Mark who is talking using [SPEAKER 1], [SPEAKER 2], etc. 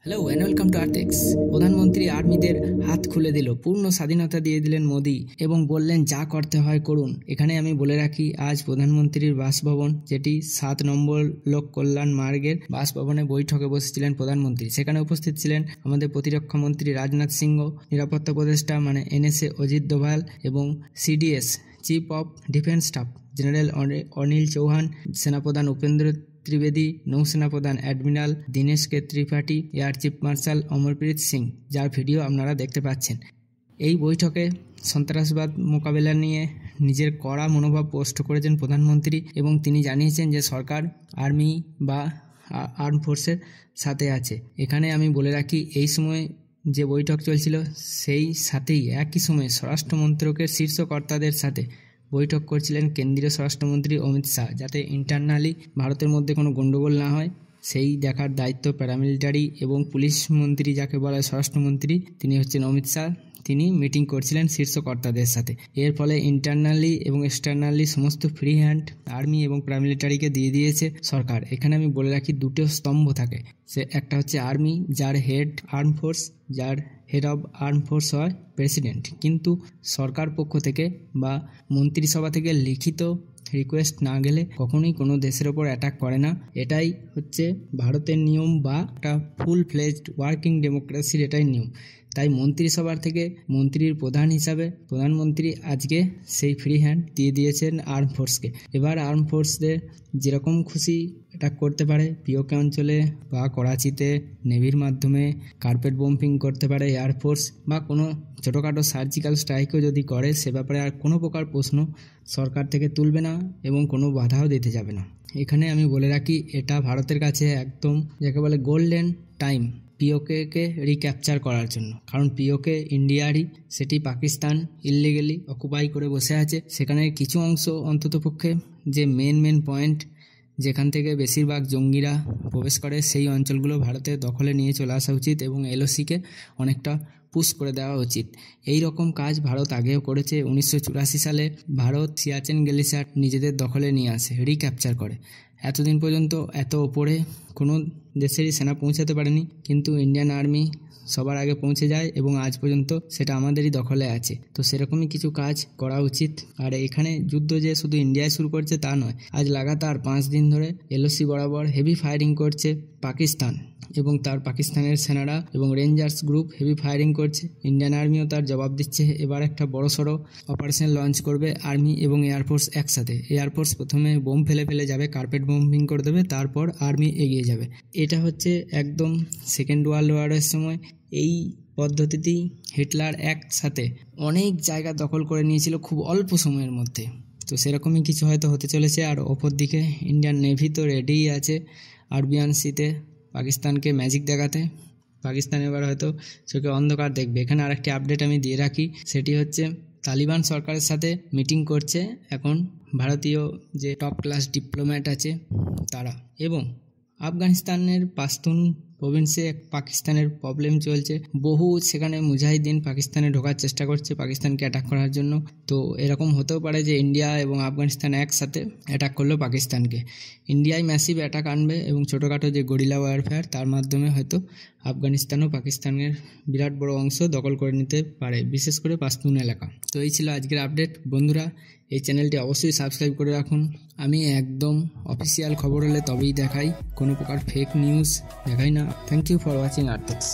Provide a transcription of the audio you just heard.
[SPEAKER 1] Hello and welcome to Artex. প্রধানমন্ত্রী আর্মিদের হাত খুলে দিল, পূর্ণ স্বাধীনতা দিয়ে দিলেন মোদি এবং বললেন যা করতে হয় করুন। এখানে আমি বলে রাখি, আজ প্রধানমন্ত্রীর বাসভবন, যেটি 7 নম্বর লোক কল্যাণ মার্গের বাসভবনে বৈঠকে বসেছিলেন প্রধানমন্ত্রী। সেখানে উপস্থিত ছিলেন আমাদের প্রতিরক্ষা মন্ত্রী রাজনাথ সিংহ, নিরাপত্তা উপদেষ্টা NSA অজিত দোভাল এবং CDS chief of defence staff general Anil Chauhan, সেনাপ্রধান উপেন্দ্র ত্রিবেদী, নৌসেনা প্রধান admiral Dinesh K Tripathi, air chief marshal Amarpreet Singh, যার ভিডিও আপনারা দেখতে পাচ্ছেন। এই বৈঠকে সন্ত্রাসবাদ মোকাবেলা নিয়ে নিজের কড়া মনোভাব পোস্ট করেছেন প্রধানমন্ত্রী এবং তিনি জানিয়েছেন যে সরকার আর্মি বা আর্ম ফোর্সের সাথে আছে। এখানে আমি বলে রাখি, এই সময় যে বৈঠক চলছিল সেই সাথেই একই সময়ে স্বরাষ্ট্র মন্ত্রকের শীর্ষ কর্তাদের সাথে বৈঠক করছিলেন কেন্দ্রীয় স্বরাষ্ট্রমন্ত্রী অমিত শাহ, যাতে ইন্টারনালি ভারতের মধ্যে কোনো গণ্ডগোল না হয় সেই দেখার দায়িত্ব প্যারামিলিটারি এবং পুলিশ মন্ত্রী, যাকে বলা হয় স্বরাষ্ট্রমন্ত্রী, তিনি হচ্ছেন অমিত শাহ। তিনি মিটিং করছিলেন শীর্ষ কর্তাদের সাথে। এর ফলে ইন্টারনালি এবং এক্সটার্নালি সমস্ত ফ্রি হ্যান্ড আর্মি এবং প্যারামিলিটারিকে দিয়ে দিয়েছে সরকার। এখানে আমি বলে রাখি, দুটো স্তম্ভ থাকে। সে একটা হচ্ছে আর্মি, যার হেড আর্ম ফোর্স, যার হেড অফ আর্ম ফোর্স হয় প্রেসিডেন্ট, কিন্তু সরকার পক্ষ থেকে বা মন্ত্রিসভা থেকে লিখিত রিকোয়েস্ট না গেলে কখনোই কোনো দেশের ওপর অ্যাটাক করে না। এটাই হচ্ছে ভারতের নিয়ম বা একটা ফুল ফ্লেজড ওয়ার্কিং ডেমোক্রেসির এটাই নিয়ম। তাই মন্ত্রিসভার থেকে মন্ত্রীর প্রধান হিসাবে প্রধানমন্ত্রী আজকে সেই ফ্রি হ্যান্ড দিয়ে দিয়েছেন আর্ম ফোর্সকে। এবার আর্ম ফোর্সদের যেরকম খুশি অ্যাটাক করতে পারে, পিওকে অঞ্চলে বা করাচিতে নেভির মাধ্যমে কার্পেট বম্পিং করতে পারে এয়ারফোর্স, বা কোনো ছোটোখাটো সার্জিক্যাল স্ট্রাইকও যদি করে, সে ব্যাপারে আর কোনো প্রকার প্রশ্ন সরকার থেকে তুলবে না এবং কোনো বাধাও দিতে যাবে না। এখানে আমি বলে রাখি, এটা ভারতের কাছে একদম যাকে বলে গোল্ডেন টাইম পিওকে রিক্যাপচার করার জন্য। কারণ পিওকে ইন্ডিয়ারই, সেটি পাকিস্তান ইললিগালি অকুপাই করে বসে আছে। সেখানে কিছু অংশ অন্ততপক্ষে যে মেন পয়েন্ট যেখান থেকে বেশিরভাগ জঙ্গিরা প্রবেশ করে, সেই অঞ্চলগুলো ভারতের দখলে নিয়ে চলে আসা উচিত এবং LOCকে অনেকটা পুশ করে দেওয়া উচিত। এই রকম কাজ ভারত আগেও করেছে। 1984 সালে ভারত সিয়াচেন গ্লেশিয়ার নিজেদের দখলে নিয়ে আসে, রিক্যাপচার করে। এতদিন পর্যন্ত এত ওপরে কোনো দেশেরই সেনা পৌঁছাতে পারেনি, কিন্তু ইন্ডিয়ান আর্মি সবার আগে পৌঁছে যায় এবং আজ পর্যন্ত সেটা আমাদেরই দখলে আছে। তো সেরকমই কিছু কাজ করা উচিত। আর এখানে যুদ্ধ যে শুধু ইন্ডিয়ায় শুরু করছে তা নয়, আজ লাগাতার 5 দিন ধরে LOC বরাবর হেভি ফায়ারিং করছে পাকিস্তান এবং তার পাকিস্তানের সেনারা এবং রেঞ্জার্স গ্রুপ হেভি ফায়ারিং করছে। ইন্ডিয়ান আর্মিও তার জবাব দিচ্ছে। এবার একটা বড়সড় অপারেশন লঞ্চ করবে আর্মি এবং এয়ারফোর্স একসাথে। এয়ারফোর্স প্রথমে বোম ফেলে যাবে, কার্পেট বম্বিং করে দেবে, তারপর আর্মি এগিয়ে যাবে। এটা হচ্ছে একদম সেকেন্ড ওয়ার্ল্ড ওয়ারের সময় এই পদ্ধতিতেই হিটলার একসাথে অনেক জায়গা দখল করে নিয়েছিল খুব অল্প সময়ের মধ্যে। তো সেরকমই কিছু হয়তো হতে চলেছে। আর অপর দিকে ইন্ডিয়ান নেভি তো রেডিই আছে আরবিয়ান সিতে পাকিস্তানকে ম্যাজিক দেখাতে। পাকিস্তান এবার হয়তো চোখে অন্ধকার দেখবে। এখানে আরেকটি আপডেট আমি দিয়ে রাখি, সেটি হচ্ছে তালিবান সরকারের সাথে মিটিং করছে এখন ভারতীয় যে টপ ক্লাস ডিপ্লোম্যাট আছে তারা। এবং আফগানিস্তানের পাশতুন প্রভিন্সে পাকিস্তানের প্রবলেম চলছে, বহু সেখানে মুজাহিদিন পাকিস্তানে ঢোকার চেষ্টা করছে পাকিস্তানকে অ্যাটাক করার জন্য। তো এরকম হতেও পারে যে ইন্ডিয়া এবং আফগানিস্তান একসাথে অ্যাটাক করলো পাকিস্তানকে। ইন্ডিয়ায় ম্যাসিভ অ্যাটাক আনবে এবং ছোটোখাটো যে গরিলা ওয়ারফেয়ার, তার মাধ্যমে হয়তো আফগানিস্তানও পাকিস্তানের বিরাট বড় অংশ দখল করে নিতে পারে, বিশেষ করে পাশতুন এলাকা। তো এই ছিল আজকের আপডেট। বন্ধুরা, এই চ্যানেলটি অবশ্যই সাবস্ক্রাইব করে রাখুন। আমি একদম অফিসিয়াল খবর হলে তবেই দেখাই, কোনো প্রকার ফেক নিউজ দেখাই না। Thank you for watching Artex.